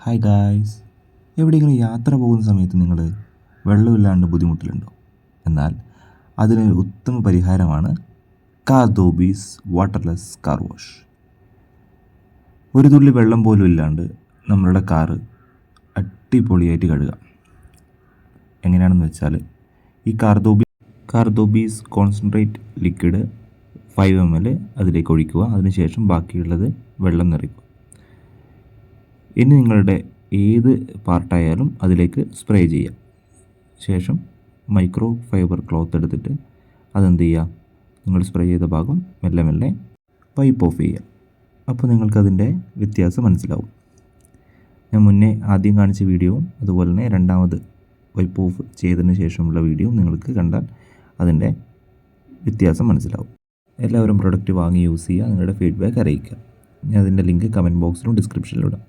Hi guys, എവിടെയെങ്കിലും യാത്ര പോകുന്ന സമയത്ത് നിങ്ങൾ വെള്ളമില്ലാണ്ട് ബുദ്ധിമുട്ടിലുണ്ടോ? എന്നാൽ അതിനൊരു ഉത്തമ പരിഹാരമാണ് കാർദോബീസ് വാട്ടർലെസ് കാർ വാഷ്. ഒരു തുള്ളി വെള്ളം പോലും ഇല്ലാണ്ട് നമ്മളുടെ കാറ് അടിപൊളിയായിട്ട് കഴുകാം. എങ്ങനെയാണെന്ന് വെച്ചാൽ ഈ കാർദോബീസ് കോൺസെൻട്രേറ്റ് ലിക്വിഡ് 5 ml അതിലേക്ക് ഒഴിക്കുക. അതിനുശേഷം ബാക്കിയുള്ളത് വെള്ളം നിറയ്ക്കുക. ഇനി നിങ്ങളുടെ ഏത് പാർട്ടായാലും അതിലേക്ക് സ്പ്രേ ചെയ്യാം. ശേഷം മൈക്രോ ഫൈബർ ക്ലോത്ത് എടുത്തിട്ട് അതെന്ത് ചെയ്യുക, നിങ്ങൾ സ്പ്രേ ചെയ്ത ഭാഗം മെല്ലെ മെല്ലെ വൈപ്പ് ഓഫ് ചെയ്യുക. അപ്പോൾ നിങ്ങൾക്കതിൻ്റെ വ്യത്യാസം മനസ്സിലാവും. ഞാൻ മുന്നേ ആദ്യം കാണിച്ച വീഡിയോവും അതുപോലെ തന്നെ രണ്ടാമത് വൈപ്പ് ഓഫ് ചെയ്തതിന് ശേഷമുള്ള വീഡിയോയും നിങ്ങൾക്ക് കണ്ടാൽ അതിൻ്റെ വ്യത്യാസം മനസ്സിലാവും. എല്ലാവരും പ്രൊഡക്റ്റ് വാങ്ങി യൂസ് ചെയ്യുക. നിങ്ങളുടെ ഫീഡ്ബാക്ക് അറിയിക്കുക. ഞാൻ അതിൻ്റെ ലിങ്ക് കമൻറ്റ് ബോക്സിലും ഡിസ്ക്രിപ്ഷനിലും ഇടാം.